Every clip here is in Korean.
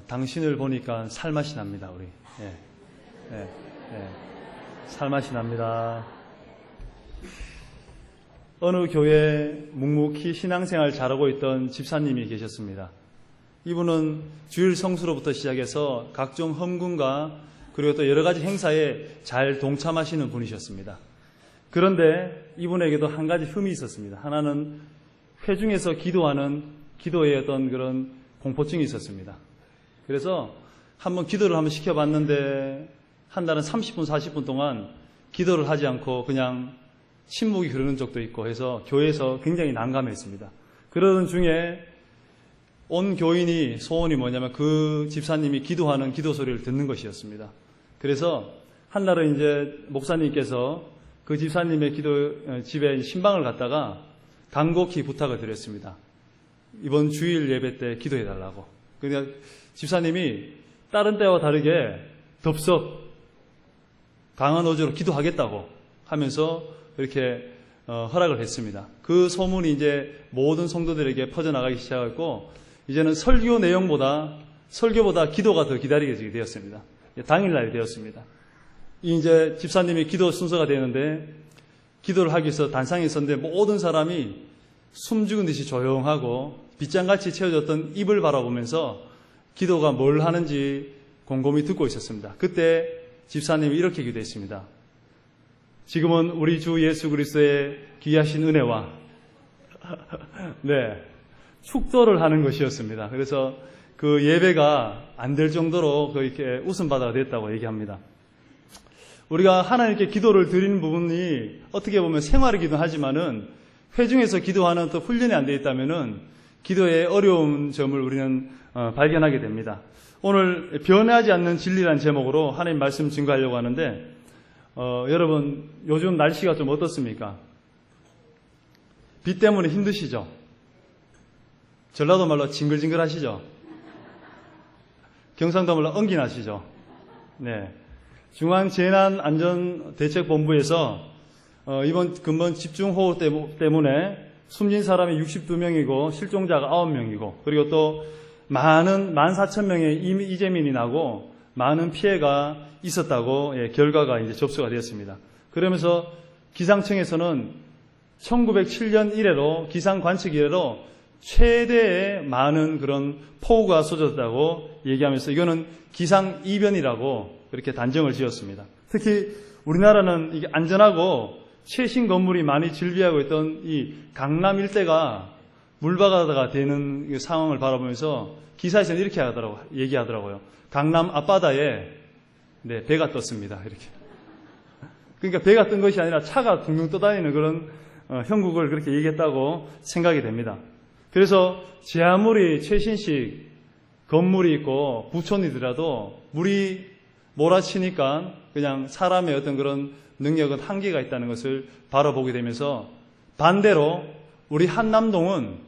당신을 보니까 살맛이 납니다, 우리. 살맛이 납니다. 어느 교회에 묵묵히 신앙생활 잘하고 있던 집사님이 계셨습니다. 이분은 주일 성수로부터 시작해서 각종 헌금과 그리고 또 여러 가지 행사에 잘 동참하시는 분이셨습니다. 그런데 이분에게도 한 가지 흠이 있었습니다. 하나는 회중에서 기도하는 기도의 어떤 그런 공포증이 있었습니다. 그래서 한번 기도를 한번 시켜봤는데 한 달은 30분, 40분 동안 기도를 하지 않고 그냥 침묵이 흐르는 적도 있고 해서 교회에서 굉장히 난감했습니다. 그러던 중에 온 교인이 소원이 뭐냐면 그 집사님이 기도하는 기도 소리를 듣는 것이었습니다. 그래서 한날은 이제 목사님께서 그 집사님의 집에 신방을 갔다가 간곡히 부탁을 드렸습니다. 이번 주일 예배 때 기도해달라고. 그러니까 집사님이 다른 때와 다르게 덥석 강한 어조로 기도하겠다고 하면서 이렇게 허락을 했습니다. 그 소문이 이제 모든 성도들에게 퍼져나가기 시작했고 이제는 설교보다 기도가 더 기다리게 되었습니다. 당일날이 되었습니다. 이제 집사님이 기도 순서가 되는데 기도를 하기 위해서 단상에 있었는데 모든 사람이 숨죽은 듯이 조용하고 빗장같이 채워졌던 입을 바라보면서 기도가 뭘 하는지 곰곰이 듣고 있었습니다. 그때 집사님이 이렇게 기도했습니다. 지금은 우리 주 예수 그리스도의 귀하신 은혜와 축도를 하는 것이었습니다. 그래서 그 예배가 안 될 정도로 이렇게 웃음바다가 됐다고 얘기합니다. 우리가 하나님께 기도를 드리는 부분이 어떻게 보면 생활이기도 하지만은 회중에서 기도하는 또 훈련이 안 되어 있다면은 기도의 어려운 점을 우리는 발견하게 됩니다. 오늘 변하지 않는 진리라는 제목으로 하나님 말씀 증거하려고 하는데 여러분 요즘 날씨가 좀 어떻습니까? 비 때문에 힘드시죠? 전라도 말로 징글징글 하시죠? 경상도 말로 엉기나시죠? 네. 중앙재난안전대책본부에서 이번 근본 집중호우 때문에 숨진 사람이 62명이고 실종자가 9명이고 그리고 또 많은 14,000명의 이재민이 나고 많은 피해가 있었다고 결과가 이제 접수가 되었습니다. 그러면서 기상청에서는 1907년 이래로 기상 관측 이래로 최대의 많은 그런 폭우가 쏟아졌다고 얘기하면서 이거는 기상 이변이라고 그렇게 단정을 지었습니다. 특히 우리나라는 이게 안전하고 최신 건물이 많이 즐비하고 있던 이 강남 일대가 물바다가 되는 상황을 바라보면서 기사에서는 이렇게 얘기하더라고요. 강남 앞바다에 배가 떴습니다. 이렇게. 그러니까 배가 뜬 것이 아니라 차가 둥둥 떠다니는 그런 형국을 그렇게 얘기했다고 생각이 됩니다. 그래서 제 아무리 최신식 건물이 있고 부촌이더라도 물이 몰아치니까 그냥 사람의 어떤 그런 능력은 한계가 있다는 것을 바라보게 되면서 반대로 우리 한남동은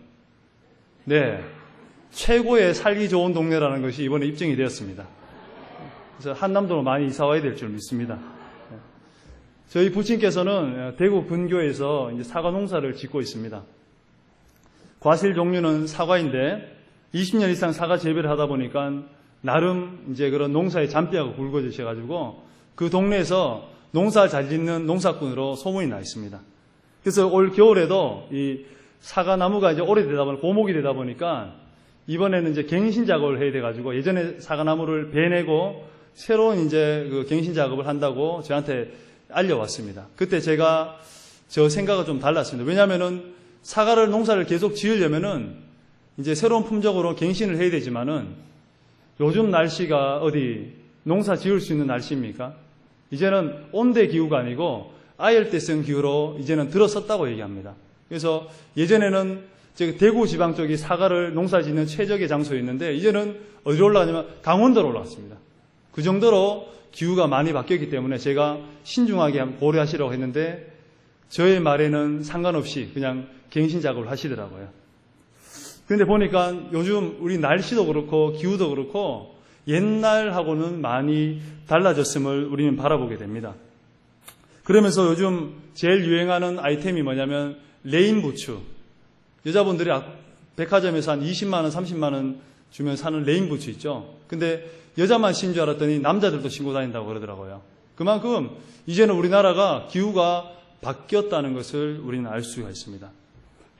최고의 살기 좋은 동네라는 것이 이번에 입증이 되었습니다. 그래서 한남동으로 많이 이사와야 될 줄 믿습니다. 저희 부친께서는 대구 근교에서 이제 사과 농사를 짓고 있습니다. 과실 종류는 사과인데 20년 이상 사과 재배를 하다 보니까 나름 이제 그런 농사의 잔뼈가 굵어지셔가지고 그 동네에서 농사 잘 짓는 농사꾼으로 소문이 나 있습니다. 그래서 올 겨울에도 이 사과나무가 이제 오래되다 보니까 고목이 되다 보니까 이번에는 이제 갱신 작업을 해야 돼가지고 예전에 사과나무를 베내고 새로운 이제 그 갱신 작업을 한다고 저한테 알려왔습니다. 그때 제가 저 생각은 좀 달랐습니다. 왜냐하면은 사과를 농사를 계속 지으려면은 이제 새로운 품종으로 갱신을 해야 되지만은 요즘 날씨가 어디 농사 지을 수 있는 날씨입니까? 이제는 온대 기후가 아니고 아열대성 기후로 이제는 들어섰다고 얘기합니다. 그래서 예전에는 대구 지방 쪽이 사과를 농사 짓는 최적의 장소였는데 이제는 어디로 올라가냐면 강원도로 올라왔습니다. 그 정도로 기후가 많이 바뀌었기 때문에 제가 신중하게 고려하시라고 했는데 저의 말에는 상관없이 그냥 갱신 작업을 하시더라고요. 그런데 보니까 요즘 우리 날씨도 그렇고 기후도 그렇고 옛날하고는 많이 달라졌음을 우리는 바라보게 됩니다. 그러면서 요즘 제일 유행하는 아이템이 뭐냐면 레인부츠. 여자분들이 백화점에서 한 20만 원, 30만 원 주면 사는 레인부츠 있죠. 근데 여자만 신 줄 알았더니 남자들도 신고 다닌다고 그러더라고요. 그만큼 이제는 우리나라가 기후가 바뀌었다는 것을 우리는 알 수가 있습니다.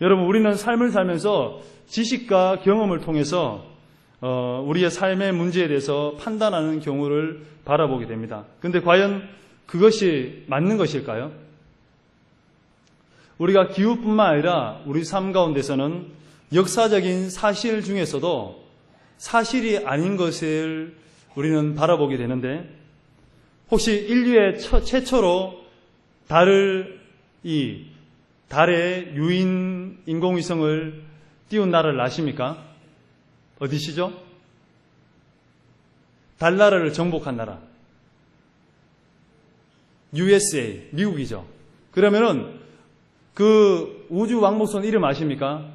여러분, 우리는 삶을 살면서 지식과 경험을 통해서 우리의 삶의 문제에 대해서 판단하는 경우를 바라보게 됩니다. 그런데 과연 그것이 맞는 것일까요? 우리가 기후뿐만 아니라 우리 삶 가운데서는 역사적인 사실 중에서도 사실이 아닌 것을 우리는 바라보게 되는데, 혹시 인류의 최초로 달에 유인 인공위성을 띄운 나라를 아십니까? 어디시죠? 달나라를 정복한 나라. USA, 미국이죠. 그러면은 그 우주 왕복선 이름 아십니까?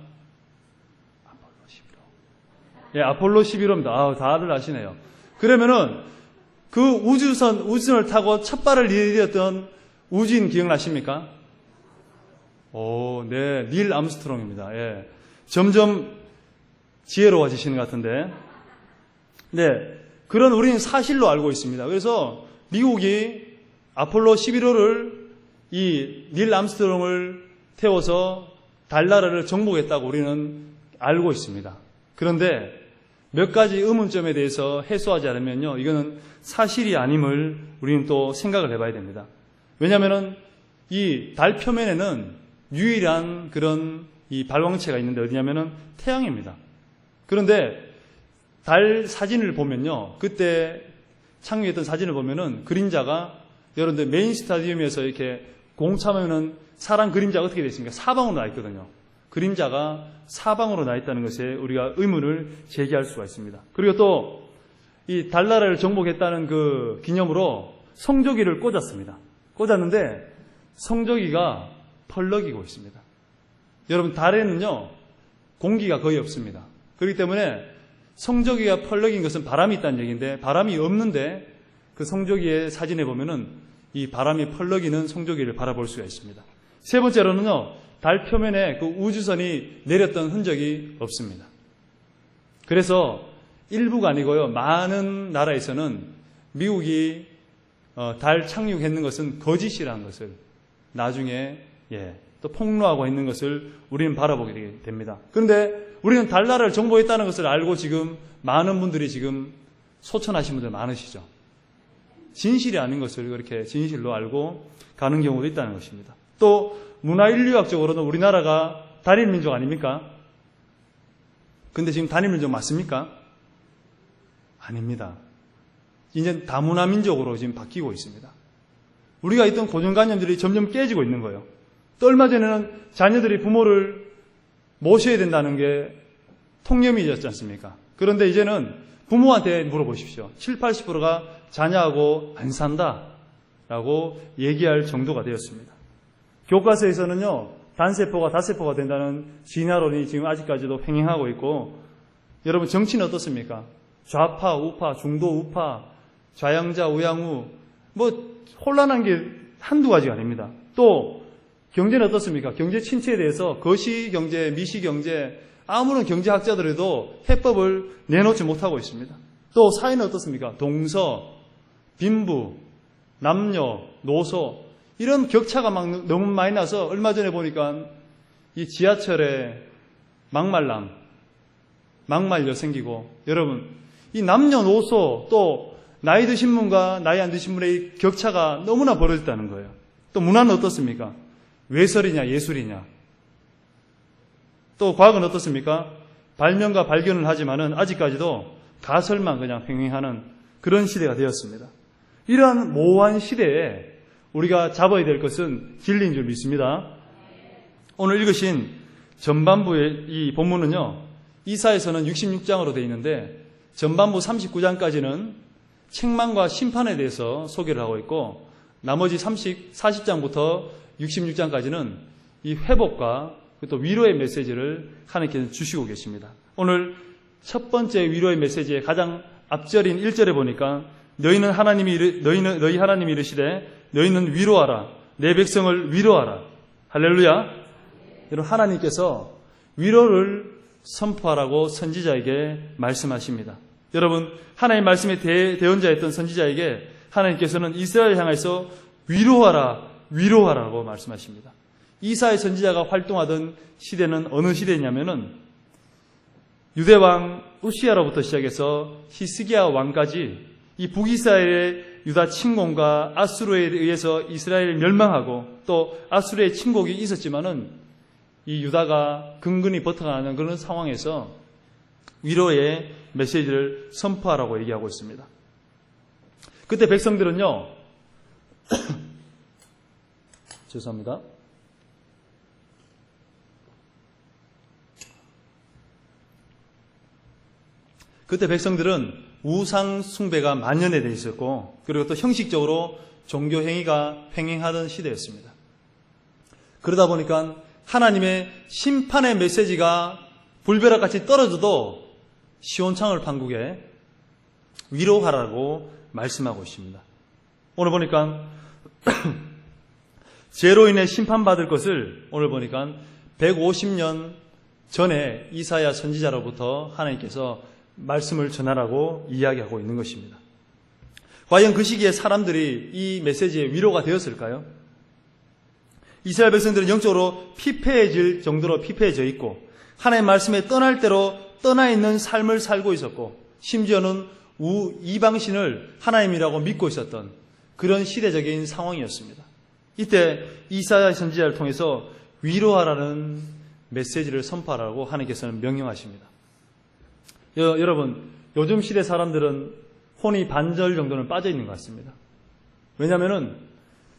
아폴로 11호. 예, 아폴로 11호입니다. 아, 다들 아시네요. 그러면은 그 우주선을 타고 첫 발을 내디뎠던 우주인 기억나십니까? 오, 네, 닐 암스트롱입니다. 예. 점점 지혜로워지시는 것 같은데. 네, 그런 우리는 사실로 알고 있습니다. 그래서 미국이 아폴로 11호를 이 닐 암스트롱을 태워서 달나라를 정복했다고 우리는 알고 있습니다. 그런데 몇 가지 의문점에 대해서 해소하지 않으면요, 이거는 사실이 아님을 우리는 또 생각을 해봐야 됩니다. 왜냐하면은 이 달 표면에는 유일한 그런 이 발광체가 있는데 어디냐면은 태양입니다. 그런데 달 사진을 보면요, 그때 착륙했던 사진을 보면은 그림자가, 여러분들 메인 스타디움에서 이렇게 공 차면은 사람 그림자가 어떻게 되어 있습니까? 사방으로 나 있거든요. 그림자가 사방으로 나 있다는 것에 우리가 의문을 제기할 수가 있습니다. 그리고 또 이 달나라를 정복했다는 그 기념으로 성조기를 꽂았습니다. 꽂았는데 성조기가 펄럭이고 있습니다. 여러분, 달에는요 공기가 거의 없습니다. 그렇기 때문에 성조기가 펄럭인 것은 바람이 있다는 얘기인데, 바람이 없는데 그 성조기의 사진에 보면은 이 바람이 펄럭이는 성조기를 바라볼 수가 있습니다. 세 번째로는요, 달 표면에 그 우주선이 내렸던 흔적이 없습니다. 그래서 일부가 아니고요, 많은 나라에서는 미국이 달 착륙했는 것은 거짓이라는 것을 나중에 또 폭로하고 있는 것을 우리는 바라보게 됩니다. 그런데 우리는 달나라를 정복했다는 것을 알고 지금 많은 분들이 지금 소천하신 분들 많으시죠. 진실이 아닌 것을 그렇게 진실로 알고 가는 경우도 있다는 것입니다. 또 문화인류학적으로는 우리나라가 단일민족 아닙니까? 근데 지금 단일민족 맞습니까? 아닙니다. 이제 다문화민족으로 지금 바뀌고 있습니다. 우리가 있던 고정관념들이 점점 깨지고 있는 거예요. 또 얼마 전에는 자녀들이 부모를 모셔야 된다는 게 통념이었지 않습니까? 그런데 이제는 부모한테 물어보십시오. 70, 80%가 자녀하고 안 산다라고 얘기할 정도가 되었습니다. 교과서에서는요, 단세포가 다세포가 된다는 진화론이 지금 아직까지도 횡행하고 있고, 여러분 정치는 어떻습니까? 좌파, 우파, 중도, 우파, 좌양자, 우양우, 혼란한 게 한두 가지가 아닙니다. 또 경제는 어떻습니까? 경제 침체에 대해서 거시경제, 미시경제, 아무런 경제학자들에도 해법을 내놓지 못하고 있습니다. 또 사회는 어떻습니까? 동서, 빈부, 남녀, 노소, 이런 격차가 막 너무 많이 나서 얼마 전에 보니까 이 지하철에 막말려 생기고, 여러분 이 남녀노소 또 나이 드신 분과 나이 안 드신 분의 격차가 너무나 벌어졌다는 거예요. 또 문화는 어떻습니까? 외설이냐 예술이냐. 또 과학은 어떻습니까? 발명과 발견을 하지만은 아직까지도 가설만 그냥 횡행하는 그런 시대가 되었습니다. 이러한 모호한 시대에 우리가 잡아야 될 것은 진리인 줄 믿습니다. 오늘 읽으신 전반부의 이 본문은요, 이사야서는 66장으로 되어 있는데 전반부 39장까지는 책망과 심판에 대해서 소개를 하고 있고, 나머지 40장부터 66장까지는 이 회복과 또 위로의 메시지를 하나님께서 주시고 계십니다. 오늘 첫 번째 위로의 메시지의 가장 앞절인 1절에 보니까 너희 하나님이 이르시되 너희는 위로하라, 내 백성을 위로하라. 할렐루야. 여러분, 하나님께서 위로를 선포하라고 선지자에게 말씀하십니다. 여러분, 하나님의 말씀의 대언자였던 선지자에게 하나님께서는 이스라엘을 향해서 위로하라, 위로하라고 말씀하십니다. 이사야 선지자가 활동하던 시대는 어느 시대냐면은 유대왕 우시야로부터 시작해서 히스기야 왕까지 이 북이스라엘의 유다 침공과 아수르에 의해서 이스라엘을 멸망하고 또 아수르의 침공이 있었지만은 이 유다가 근근히 버텨가는 그런 상황에서 위로의 메시지를 선포하라고 얘기하고 있습니다. 그때 백성들은요, 죄송합니다. 그때 백성들은 우상 숭배가 만연해 돼 있었고, 그리고 또 형식적으로 종교 행위가 횡행하던 시대였습니다. 그러다 보니까 하나님의 심판의 메시지가 불벼락같이 떨어져도 시온창을 판국에 위로하라고 말씀하고 있습니다. 오늘 보니까 죄로 인해 심판받을 것을 오늘 보니까 150년 전에 이사야 선지자로부터 하나님께서 말씀을 전하라고 이야기하고 있는 것입니다. 과연 그 시기에 사람들이 이 메시지에 위로가 되었을까요? 이스라엘 백성들은 영적으로 피폐해질 정도로 피폐해져 있고 하나님의 말씀에 떠날 대로 떠나 있는 삶을 살고 있었고 심지어는 이방신을 하나님이라고 믿고 있었던 그런 시대적인 상황이었습니다. 이때 이사야 선지자를 통해서 위로하라는 메시지를 선포하라고 하나님께서는 명령하십니다. 여러분, 요즘 시대 사람들은 혼이 반절 정도는 빠져 있는 것 같습니다. 왜냐하면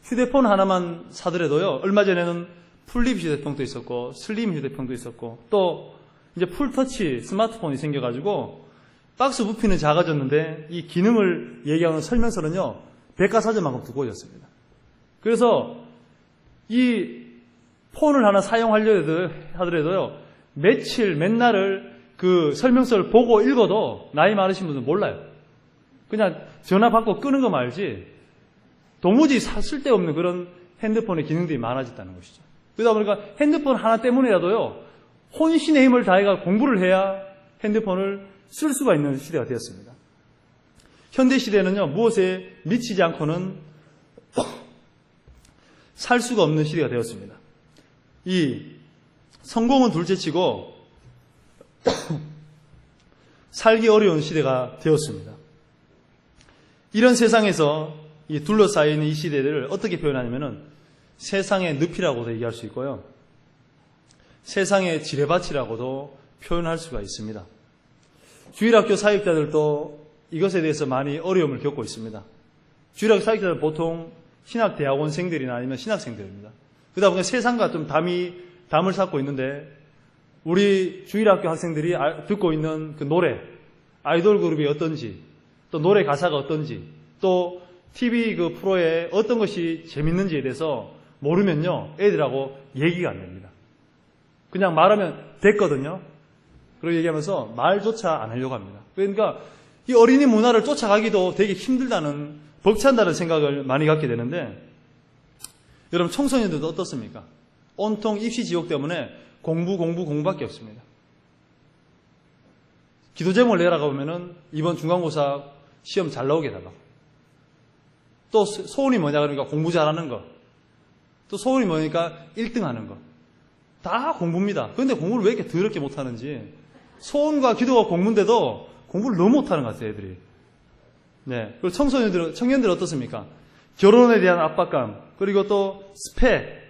휴대폰 하나만 사더라도요, 얼마 전에는 풀립 휴대폰도 있었고 슬림 휴대폰도 있었고 또 이제 풀터치 스마트폰이 생겨가지고 박스 부피는 작아졌는데 이 기능을 얘기하는 설명서는요, 백과사전만큼 두꺼워졌습니다. 그래서 이 폰을 하나 사용하려 하더라도요, 맨날을 그 설명서를 보고 읽어도 나이 많으신 분들은 몰라요. 그냥 전화 받고 끄는 거 말지 도무지 쓸데없는 그런 핸드폰의 기능들이 많아졌다는 것이죠. 그러다 보니까 핸드폰 하나 때문에라도요, 혼신의 힘을 다해가 공부를 해야 핸드폰을 쓸 수가 있는 시대가 되었습니다. 현대 시대는요, 무엇에 미치지 않고는 살 수가 없는 시대가 되었습니다. 이 성공은 둘째치고 살기 어려운 시대가 되었습니다. 이런 세상에서 이 둘러싸여 있는 이 시대를 어떻게 표현하냐면은 세상의 늪이라고도 얘기할 수 있고요, 세상의 지뢰밭이라고도 표현할 수가 있습니다. 주일학교 사역자들도 이것에 대해서 많이 어려움을 겪고 있습니다. 주일학교 사역자들은 보통 신학대학원생들이나 아니면 신학생들입니다. 그러다 보니까 세상과 좀 담을 쌓고 있는데 우리 주일학교 학생들이 듣고 있는 그 노래, 아이돌 그룹이 어떤지, 또 노래 가사가 어떤지, 또 TV 그 프로에 어떤 것이 재밌는지에 대해서 모르면요, 애들하고 얘기가 안 됩니다. 그냥 말하면 됐거든요. 그렇게 얘기하면서 말조차 안 하려고 합니다. 그러니까 이 어린이 문화를 쫓아가기도 되게 힘들다는, 벅찬다는 생각을 많이 갖게 되는데, 여러분 청소년들도 어떻습니까? 온통 입시 지옥 때문에 공부밖에 없습니다. 기도 제목을 내라가 보면은 이번 중간고사 시험 잘 나오게 해달라고. 또 소원이 뭐냐 그러니까 공부 잘하는 거. 또 소원이 뭐니까 1등 하는 거. 다 공부입니다. 그런데 공부를 왜 이렇게 더럽게 못하는지. 소원과 기도가 공부인데도 공부를 너무 못하는 것 같아요, 애들이. 네. 그리고 청년들은 어떻습니까? 결혼에 대한 압박감, 그리고 또 스펙,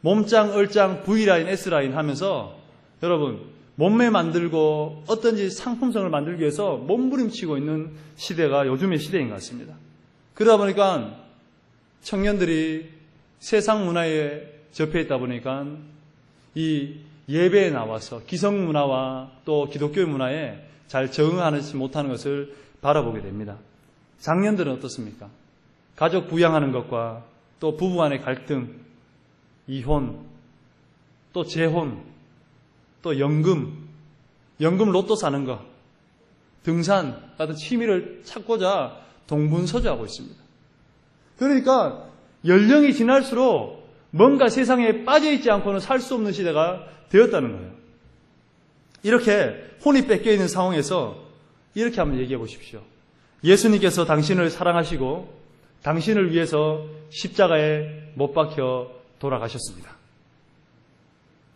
몸짱, 얼짱, V라인, S라인 하면서 여러분 몸매 만들고 어떤지 상품성을 만들기 위해서 몸부림치고 있는 시대가 요즘의 시대인 것 같습니다. 그러다 보니까 청년들이 세상 문화에 접해 있다 보니까 이 예배에 나와서 기성 문화와 또 기독교의 문화에 잘 적응하지 못하는 것을 바라보게 됩니다. 장년들은 어떻습니까? 가족 부양하는 것과 또 부부 간의 갈등, 이혼, 또 재혼, 또 연금 로또 사는 것, 등산 같은 취미를 찾고자 동분서주하고 있습니다. 그러니까 연령이 지날수록 뭔가 세상에 빠져있지 않고는 살 수 없는 시대가 되었다는 거예요. 이렇게 혼이 뺏겨 있는 상황에서 이렇게 한번 얘기해 보십시오. 예수님께서 당신을 사랑하시고 당신을 위해서 십자가에 못 박혀 돌아가셨습니다.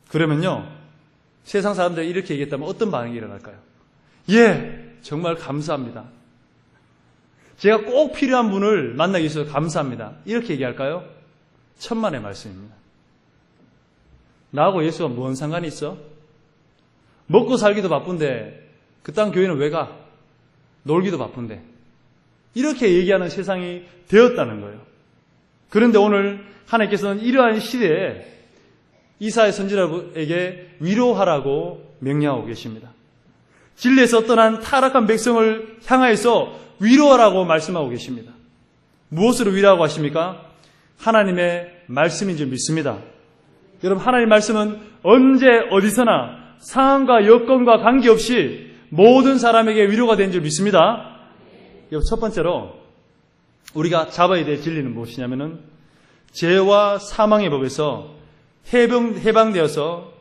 그러면요, 세상 사람들이 이렇게 얘기했다면 어떤 반응이 일어날까요? 예, 정말 감사합니다. 제가 꼭 필요한 분을 만나기 위해서 감사합니다. 이렇게 얘기할까요? 천만의 말씀입니다. 나하고 예수가 뭔 상관이 있어? 먹고 살기도 바쁜데 그딴 교회는 왜 가? 놀기도 바쁜데. 이렇게 얘기하는 세상이 되었다는 거예요. 그런데 오늘 하나님께서는 이러한 시대에 이사야 선지자에게 위로하라고 명령하고 계십니다. 진리에서 떠난 타락한 백성을 향하여서 위로하라고 말씀하고 계십니다. 무엇으로 위로하고 하십니까? 하나님의 말씀인 줄 믿습니다. 여러분, 하나님의 말씀은 언제 어디서나 상황과 여건과 관계없이 모든 사람에게 위로가 되는 줄 믿습니다. 첫 번째로 우리가 잡아야 될 진리는 무엇이냐면은 죄와 사망의 법에서 해방되어서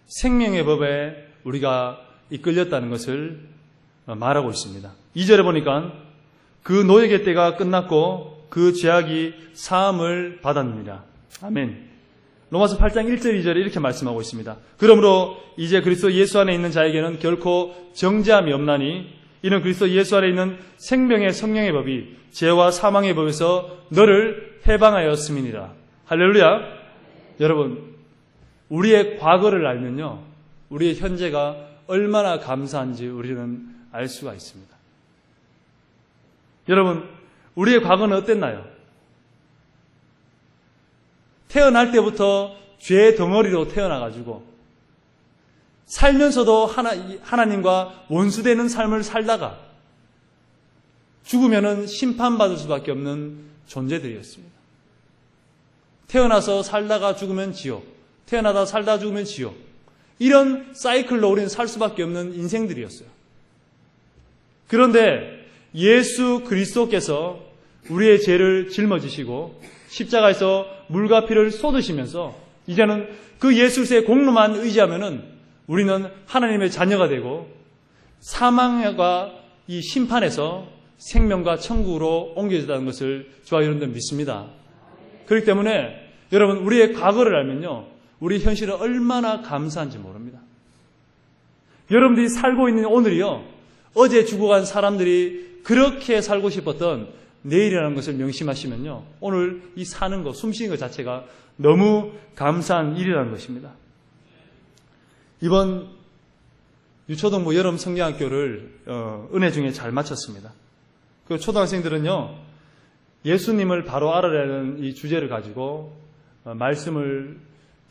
생명의 법에 우리가 이끌렸다는 것을 말하고 있습니다. 2절에 보니까 그 노예의 때가 끝났고 그 죄악이 사함을 받았느니라. 아멘. 로마서 8장 1절 2절에 이렇게 말씀하고 있습니다. 그러므로 이제 그리스도 예수 안에 있는 자에게는 결코 정죄함이 없나니 이는 그리스도 예수 안에 있는 생명의 성령의 법이 죄와 사망의 법에서 너를 해방하였음이니라. 할렐루야. 여러분, 우리의 과거를 알면요, 우리의 현재가 얼마나 감사한지 우리는 알 수가 있습니다. 여러분, 우리의 과거는 어땠나요? 태어날 때부터 죄 덩어리로 태어나가지고 살면서도 하나님과 원수되는 삶을 살다가 죽으면은 심판받을 수밖에 없는 존재들이었습니다. 태어나서 살다가 죽으면 지옥, 태어나다 살다가 죽으면 지옥, 이런 사이클로 우리는 살 수밖에 없는 인생들이었어요. 그런데 예수 그리스도께서 우리의 죄를 짊어지시고 십자가에서 물과 피를 쏟으시면서 이제는 그 예수의 공로만 의지하면은 우리는 하나님의 자녀가 되고 사망과 이 심판에서 생명과 천국으로 옮겨진다는 것을 저와 여러분들 믿습니다. 그렇기 때문에 여러분, 우리의 과거를 알면요, 우리 현실은 얼마나 감사한지 모릅니다. 여러분들이 살고 있는 오늘이요, 어제 죽어간 사람들이 그렇게 살고 싶었던 내일이라는 것을 명심하시면요, 오늘 이 사는 것, 숨 쉬는 것 자체가 너무 감사한 일이라는 것입니다. 이번 유초동부 여름 성경학교를 은혜 중에 잘 마쳤습니다. 그 초등학생들은요, 예수님을 바로 알아내는 이 주제를 가지고 말씀을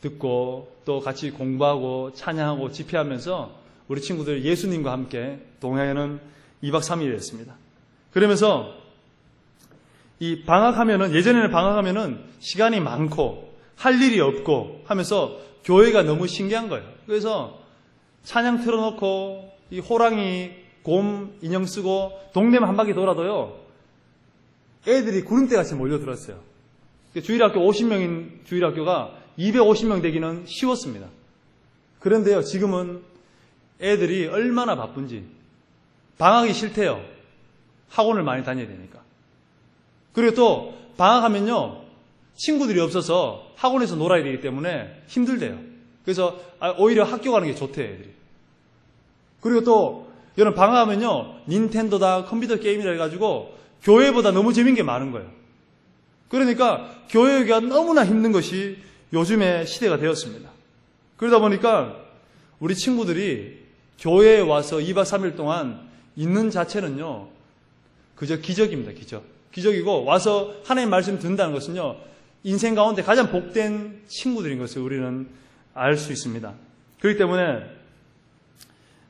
듣고 또 같이 공부하고 찬양하고 집회하면서 우리 친구들 예수님과 함께 동행하는 2박 3일이었습니다. 그러면서 이 방학하면은, 예전에는 방학하면은 시간이 많고 할 일이 없고 하면서 교회가 너무 신기한 거예요. 그래서 찬양 틀어놓고 이 호랑이, 곰 인형 쓰고 동네만 한 바퀴 돌아도요, 애들이 구름대같이 몰려들었어요. 주일학교 50명인 주일학교가 250명 되기는 쉬웠습니다. 그런데요, 지금은 애들이 얼마나 바쁜지 방학이 싫대요. 학원을 많이 다녀야 되니까. 그리고 또 방학하면요, 친구들이 없어서 학원에서 놀아야 되기 때문에 힘들대요. 그래서 오히려 학교 가는 게 좋대요, 애들이. 그리고 또 여러분, 방학하면요, 닌텐도다 컴퓨터 게임이라 해가지고 교회보다 너무 재밌는 게 많은 거예요. 그러니까 교회가 너무나 힘든 것이 요즘의 시대가 되었습니다. 그러다 보니까 우리 친구들이 교회에 와서 2박 3일 동안 있는 자체는요, 그저 기적입니다. 기적이고, 와서 하나님 말씀 듣는다는 것은요, 인생 가운데 가장 복된 친구들인 것을 우리는 알 수 있습니다. 그렇기 때문에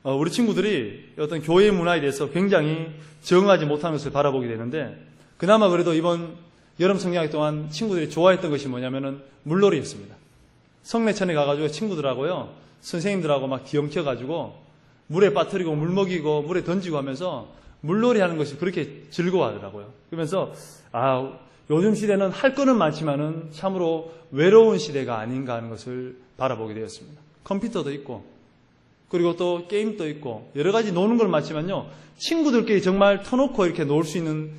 우리 친구들이 어떤 교회 문화에 대해서 굉장히 적응하지 못하는 것을 바라보게 되는데, 그나마 그래도 이번 여름 성경학 동안 친구들이 좋아했던 것이 뭐냐면은 물놀이였습니다. 성내천에 가가지고 친구들하고요, 선생님들하고 막 뒤엉켜가지고 물에 빠뜨리고 물 먹이고 물에 던지고 하면서 물놀이 하는 것이 그렇게 즐거워하더라고요. 그러면서 요즘 시대는 할 거는 많지만은 참으로 외로운 시대가 아닌가 하는 것을 바라보게 되었습니다. 컴퓨터도 있고 그리고 또 게임도 있고 여러 가지 노는 걸 맞지만요, 친구들끼리 정말 터놓고 이렇게 놀 수 있는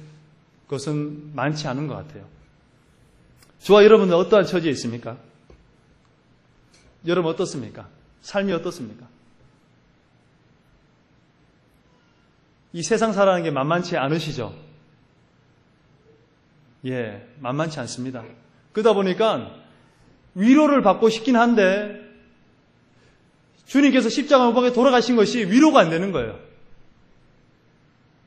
것은 많지 않은 것 같아요. 저와 여러분은 어떠한 처지에 있습니까? 여러분 어떻습니까? 삶이 어떻습니까? 이 세상 살아가는 게 만만치 않으시죠? 예, 만만치 않습니다. 그러다 보니까 위로를 받고 싶긴 한데 주님께서 십자가 못 박에 돌아가신 것이 위로가 안 되는 거예요.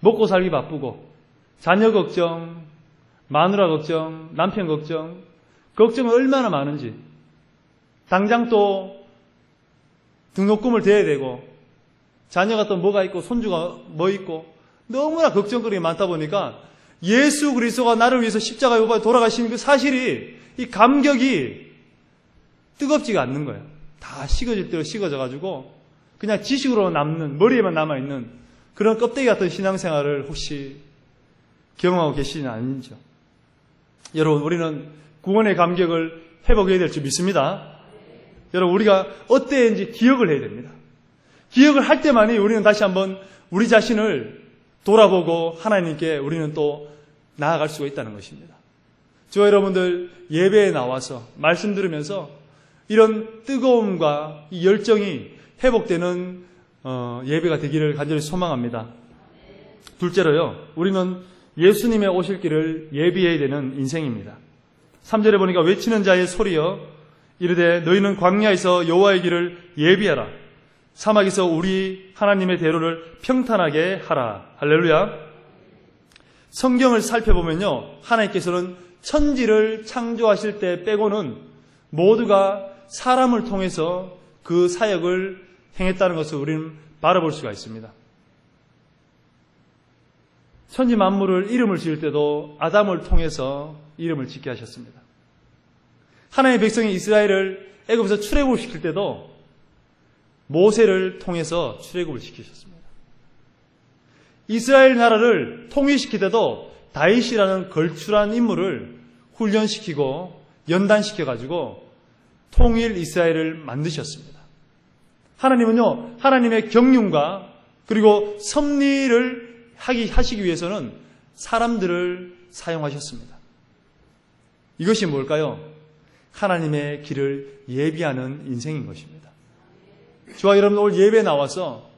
먹고 살기 바쁘고 자녀 걱정, 마누라 걱정, 남편 걱정, 걱정은 얼마나 많은지, 당장 또 등록금을 대야 되고 자녀가 또 뭐가 있고 손주가 뭐 있고 너무나 걱정거리가 많다 보니까 예수 그리스도가 나를 위해서 십자가에 못 박에 돌아가신 그 사실이, 이 감격이 뜨겁지가 않는 거예요. 다 식어질 대로 식어져가지고 그냥 지식으로 남는, 머리에만 남아있는 그런 껍데기 같은 신앙생활을 혹시 경험하고 계시지는 아닌지요? 여러분, 우리는 구원의 감격을 회복해야 될 줄 믿습니다. 여러분, 우리가 어때인지 기억을 해야 됩니다. 기억을 할 때만이 우리는 다시 한번 우리 자신을 돌아보고 하나님께 우리는 또 나아갈 수가 있다는 것입니다. 저와 여러분들 예배에 나와서 말씀 들으면서 이런 뜨거움과 이 열정이 회복되는 예배가 되기를 간절히 소망합니다. 둘째로요, 우리는 예수님의 오실 길을 예비해야 되는 인생입니다. 3절에 보니까 외치는 자의 소리여 이르되 너희는 광야에서 여호와의 길을 예비하라, 사막에서 우리 하나님의 대로를 평탄하게 하라. 할렐루야. 성경을 살펴보면요, 하나님께서는 천지를 창조하실 때 빼고는 모두가 사람을 통해서 그 사역을 행했다는 것을 우리는 바라볼 수가 있습니다. 천지 만물을 이름을 지을 때도 아담을 통해서 이름을 짓게 하셨습니다. 하나님의 백성인 이스라엘을 애굽에서 출애굽을 시킬 때도 모세를 통해서 출애굽을 시키셨습니다. 이스라엘 나라를 통일시킬 때도 다윗이라는 걸출한 인물을 훈련시키고 연단시켜가지고 통일 이스라엘을 만드셨습니다. 하나님은요, 하나님의 경륜과 그리고 섭리를 하시기 위해서는 사람들을 사용하셨습니다. 이것이 뭘까요? 하나님의 길을 예비하는 인생인 것입니다. 저와 여러분 오늘 예배에 나와서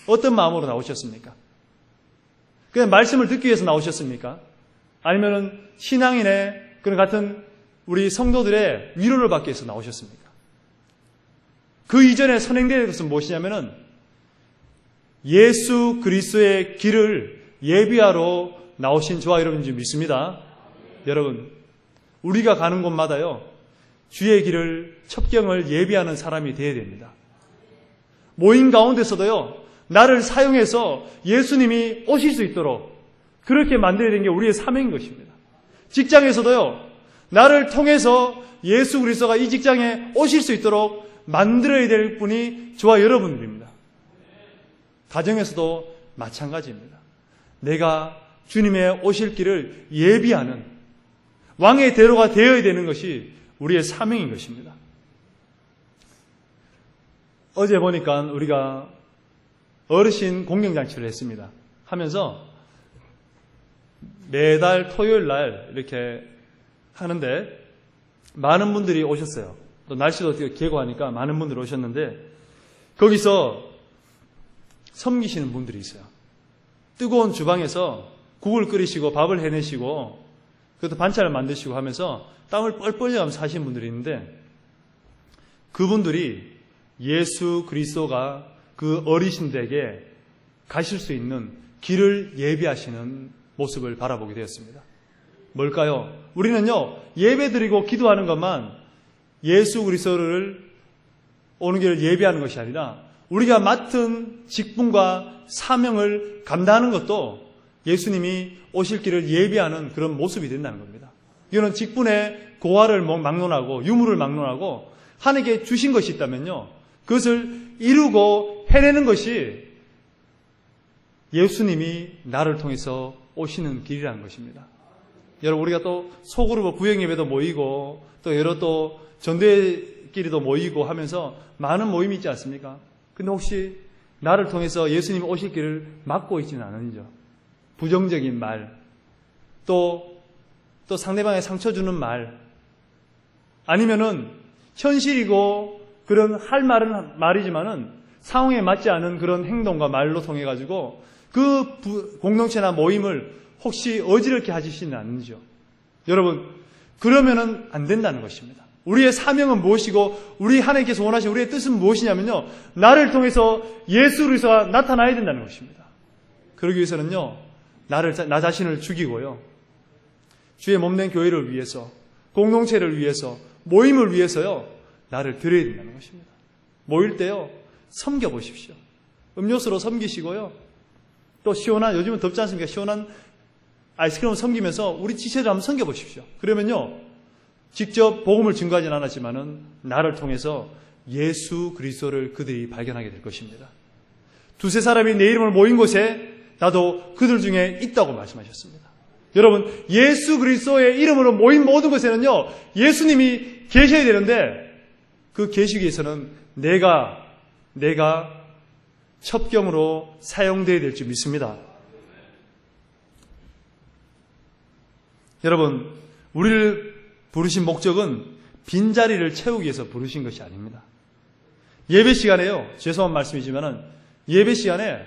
어떤 마음으로 나오셨습니까? 그냥 말씀을 듣기 위해서 나오셨습니까? 아니면은 신앙인의 그런 같은 우리 성도들의 위로를 받기 위해서 나오셨습니까? 그 이전에 선행되는 것은 무엇이냐면은 예수 그리스도의 길을 예비하러 나오신 저와 여러분인 줄 믿습니다. 여러분, 우리가 가는 곳마다요, 주의 길을, 첩경을 예비하는 사람이 되어야 됩니다. 모임 가운데서도요, 나를 사용해서 예수님이 오실 수 있도록 그렇게 만들어야 되는 게 우리의 사명인 것입니다. 직장에서도요, 나를 통해서 예수 그리스도가 이 직장에 오실 수 있도록 만들어야 될 분이 저와 여러분들입니다. 가정에서도 마찬가지입니다. 내가 주님의 오실 길을 예비하는 왕의 대로가 되어야 되는 것이 우리의 사명인 것입니다. 어제 보니까 우리가 어르신 공경잔치를 했습니다. 하면서 매달 토요일 날 이렇게 하는데 많은 분들이 오셨어요. 또 날씨도 어떻게 개고하니까 많은 분들이 오셨는데 거기서 섬기시는 분들이 있어요. 뜨거운 주방에서 국을 끓이시고 밥을 해내시고 그것도 반찬을 만드시고 하면서 땀을 뻘뻘 흘려가면서 하시는 분들이 있는데 그분들이 예수 그리스도가 그 어르신들에게 가실 수 있는 길을 예비하시는 모습을 바라보게 되었습니다. 뭘까요? 우리는요, 예배드리고 기도하는 것만 예수 그리스도를 오는 길을 예비하는 것이 아니라 우리가 맡은 직분과 사명을 감당하는 것도 예수님이 오실 길을 예비하는 그런 모습이 된다는 겁니다. 이거는 직분의 고하를 막론하고 유무를 막론하고 하나님께 주신 것이 있다면요, 그것을 이루고 해내는 것이 예수님이 나를 통해서 오시는 길이라는 것입니다. 여러분, 우리가 또 소그룹 구역예배도 모이고 또 여러 또 전도회끼리도 모이고 하면서 많은 모임이 있지 않습니까? 근데 혹시 나를 통해서 예수님이 오실 길을 막고 있지는 않은지요? 부정적인 말, 또 상대방에 상처 주는 말, 아니면은 현실이고 그런 할 말은 말이지만은 상황에 맞지 않은 그런 행동과 말로 통해 가지고 그 공동체나 모임을 혹시 어지럽게 하시지는 않는지요? 여러분, 그러면은 안 된다는 것입니다. 우리의 사명은 무엇이고 우리 하나님께서 원하신 우리의 뜻은 무엇이냐면요, 나를 통해서 예수 그리스도가 나타나야 된다는 것입니다. 그러기 위해서는요, 나 자신을 죽이고요, 주의 몸된 교회를 위해서, 공동체를 위해서, 모임을 위해서요, 나를 드려야 된다는 것입니다. 모일 때요, 섬겨보십시오. 음료수로 섬기시고요, 또 시원한, 요즘은 덥지 않습니까? 시원한 아이스크림을 섬기면서 우리 지체를 한번 섬겨보십시오. 그러면요, 직접 복음을 증거하진 않았지만은 나를 통해서 예수 그리스도를 그들이 발견하게 될 것입니다. 두세 사람이 내 이름을 모인 곳에 나도 그들 중에 있다고 말씀하셨습니다. 여러분, 예수 그리스도의 이름으로 모인 모든 곳에는요, 예수님이 계셔야 되는데 그 계시기 위해서는 내가 첩경으로 사용되어야 될 줄 믿습니다. 여러분, 우리를 부르신 목적은 빈자리를 채우기 위해서 부르신 것이 아닙니다. 예배 시간에요, 죄송한 말씀이지만은 예배 시간에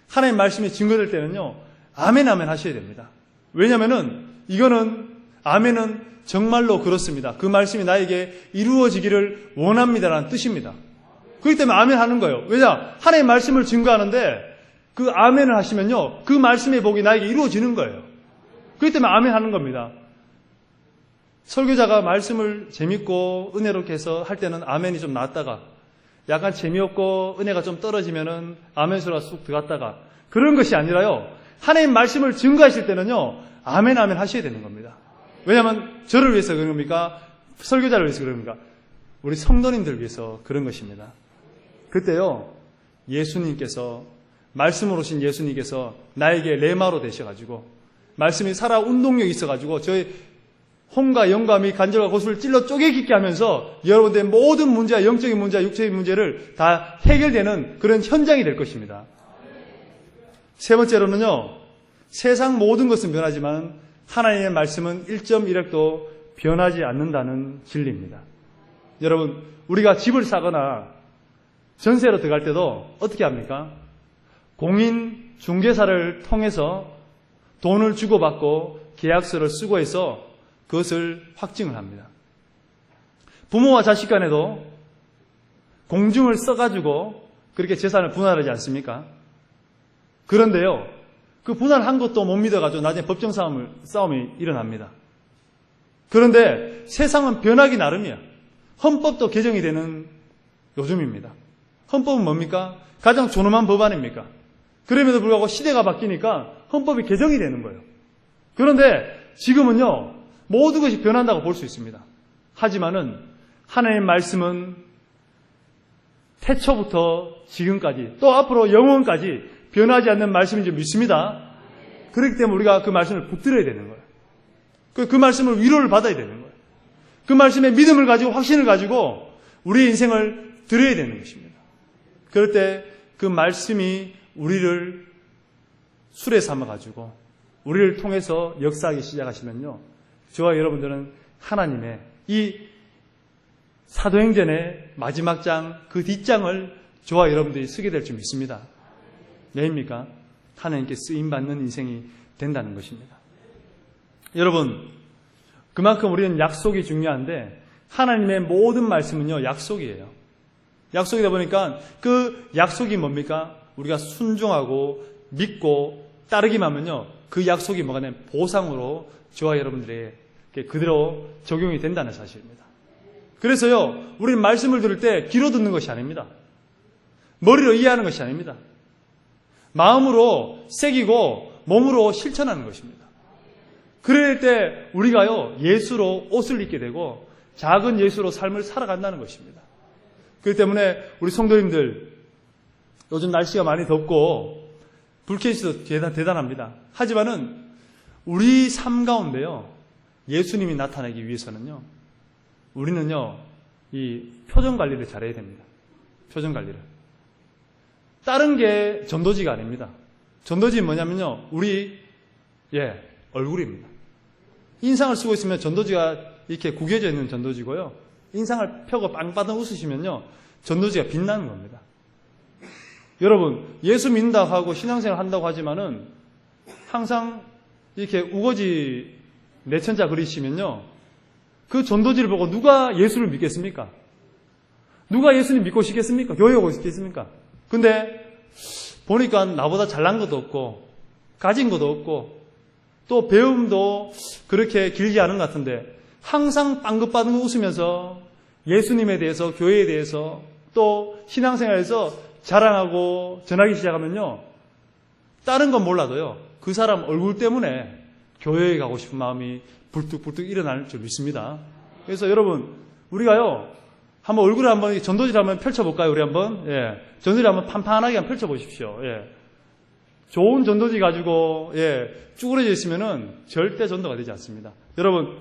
하나님 말씀이 증거될 때는요, 아멘 아멘 하셔야 됩니다. 왜냐면은 이거는 아멘은 정말로 그렇습니다. 그 말씀이 나에게 이루어지기를 원합니다라는 뜻입니다. 그렇기 때문에 아멘 하는 거예요. 왜냐? 하나님의 말씀을 증거하는데 그 아멘을 하시면요, 그 말씀의 복이 나에게 이루어지는 거예요. 그렇기 때문에 아멘 하는 겁니다. 설교자가 말씀을 재밌고 은혜롭게 해서 할 때는 아멘이 좀 나왔다가, 약간 재미없고 은혜가 좀 떨어지면은 아멘 소리가 쑥 들어갔다가, 그런 것이 아니라요, 하나님 말씀을 증거하실 때는요, 아멘 아멘 하셔야 되는 겁니다. 왜냐하면 저를 위해서 그런 겁니까? 설교자를 위해서 그런 겁니까? 우리 성도님들 위해서 그런 것입니다. 그때요, 예수님께서, 말씀으로 오신 예수님께서 나에게 레마로 되셔가지고, 말씀이 살아 운동력이 있어가지고 저의 혼과 영과 및 간절과 고수를 찔러 쪼개기게 하면서 여러분들의 모든 문제와 영적인 문제와 육체의 문제를 다 해결되는 그런 현장이 될 것입니다. 세 번째로는요, 세상 모든 것은 변하지만 하나님의 말씀은 1.1핵도 변하지 않는다는 진리입니다. 여러분, 우리가 집을 사거나 전세로 들어갈 때도 어떻게 합니까? 공인 중개사를 통해서 돈을 주고받고 계약서를 쓰고 해서 그것을 확증을 합니다. 부모와 자식 간에도 공증을 써가지고 그렇게 재산을 분할하지 않습니까? 그런데요, 그 분할한 것도 못 믿어가지고 나중에 법정 싸움이 일어납니다. 그런데 세상은 변하기 나름이야. 헌법도 개정이 되는 요즘입니다. 헌법은 뭡니까? 가장 존엄한 법 아닙니까? 그럼에도 불구하고 시대가 바뀌니까 헌법이 개정이 되는 거예요. 그런데 지금은요, 모든 것이 변한다고 볼 수 있습니다. 하지만은 하나님의 말씀은 태초부터 지금까지 또 앞으로 영원까지 변하지 않는 말씀인 줄 믿습니다. 그렇기 때문에 우리가 그 말씀을 붙들어야 되는 거예요. 그 말씀을 위로를 받아야 되는 거예요. 그 말씀에 믿음을 가지고 확신을 가지고 우리의 인생을 드려야 되는 것입니다. 그럴 때 그 말씀이 우리를 수레 삼아가지고 우리를 통해서 역사하기 시작하시면요, 저와 여러분들은 하나님의 이 사도행전의 마지막 장, 그 뒷장을 저와 여러분들이 쓰게 될 줄 믿습니다. 왜입니까? 하나님께 쓰임받는 인생이 된다는 것입니다. 여러분, 그만큼 우리는 약속이 중요한데 하나님의 모든 말씀은요, 약속이에요. 약속이다 보니까 그 약속이 뭡니까? 우리가 순종하고 믿고 따르기만 하면요, 그 약속이 뭐가 되면 보상으로 저와 여러분들에게 그대로 적용이 된다는 사실입니다. 그래서요, 우리는 말씀을 들을 때 귀로 듣는 것이 아닙니다. 머리로 이해하는 것이 아닙니다. 마음으로 새기고 몸으로 실천하는 것입니다. 그럴 때 우리가요, 예수로 옷을 입게 되고 작은 예수로 삶을 살아간다는 것입니다. 그렇기 때문에 우리 성도님들, 요즘 날씨가 많이 덥고 불쾌지도 대단합니다. 하지만은 우리 삶 가운데요, 예수님이 나타나기 위해서는요, 우리는요, 이 표정 관리를 잘해야 됩니다. 표정 관리를. 다른 게 전도지가 아닙니다. 전도지는 뭐냐면요, 우리 얼굴입니다. 인상을 쓰고 있으면 전도지가 이렇게 구겨져 있는 전도지고요, 인상을 펴고 빵빠둥 웃으시면요, 전도지가 빛나는 겁니다. 여러분, 예수 믿는다고 하고 신앙생활 한다고 하지만은 항상 이렇게 우거지 내천자 그리시면요, 그 전도지를 보고 누가 예수를 믿겠습니까? 누가 예수님 믿고 싶겠습니까? 교회 오고 싶겠습니까? 근데 보니까 나보다 잘난 것도 없고 가진 것도 없고 또 배움도 그렇게 길지 않은 것 같은데 항상 빵긋빵긋 웃으면서 예수님에 대해서, 교회에 대해서, 또 신앙생활에서 자랑하고 전하기 시작하면요, 다른 건 몰라도요, 그 사람 얼굴 때문에 교회에 가고 싶은 마음이 불뚝불뚝 일어날 줄 믿습니다. 그래서 여러분, 우리가요, 한번 얼굴을 한번, 전도지를 한번 펼쳐볼까요? 우리 한번? 전도지를 한번 판판하게 한번 펼쳐보십시오. 좋은 전도지 가지고, 쭈그러져 있으면은 절대 전도가 되지 않습니다. 여러분,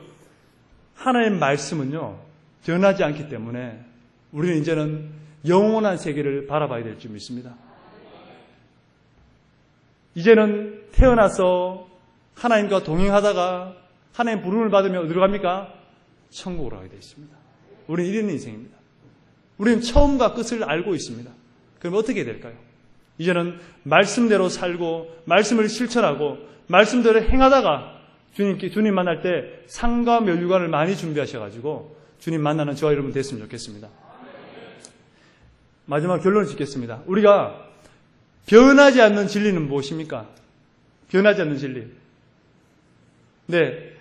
하나님의 말씀은요, 변하지 않기 때문에 우리는 이제는 영원한 세계를 바라봐야 될 줄 믿습니다. 이제는 태어나서 하나님과 동행하다가 하나님 부름을 받으면 어디로 갑니까? 천국으로 가게 되어 있습니다. 우리는 이런 인생입니다. 우리는 처음과 끝을 알고 있습니다. 그럼 어떻게 될까요? 이제는 말씀대로 살고 말씀을 실천하고 말씀대로 행하다가 주님 만날 때 상과 면류관을 많이 준비하셔가지고 주님 만나는 저와 여러분 됐으면 좋겠습니다. 마지막 결론을 짓겠습니다. 우리가 변하지 않는 진리는 무엇입니까? 변하지 않는 진리. 네,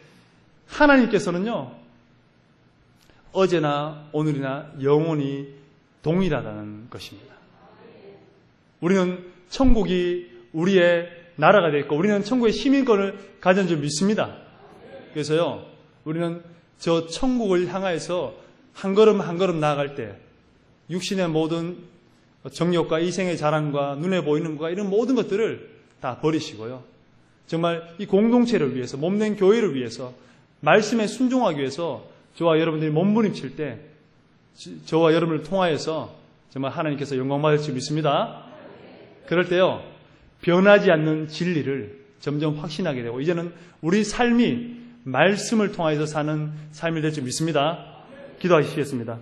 하나님께서는요, 어제나 오늘이나 영원히 동일하다는 것입니다. 우리는 천국이 우리의 나라가 되었고 우리는 천국의 시민권을 가진 줄 믿습니다. 그래서요, 우리는 저 천국을 향하여서 한 걸음 한 걸음 나아갈 때 육신의 모든 정욕과 이생의 자랑과 눈에 보이는 것과 이런 모든 것들을 다 버리시고요, 정말 이 공동체를 위해서, 몸된 교회를 위해서, 말씀에 순종하기 위해서 저와 여러분들이 몸부림칠 때 저와 여러분을 통하여서 정말 하나님께서 영광 받을 줄 믿습니다. 그럴 때요, 변하지 않는 진리를 점점 확신하게 되고 이제는 우리 삶이 말씀을 통하여서 사는 삶이 될 줄 믿습니다. 기도하시겠습니다.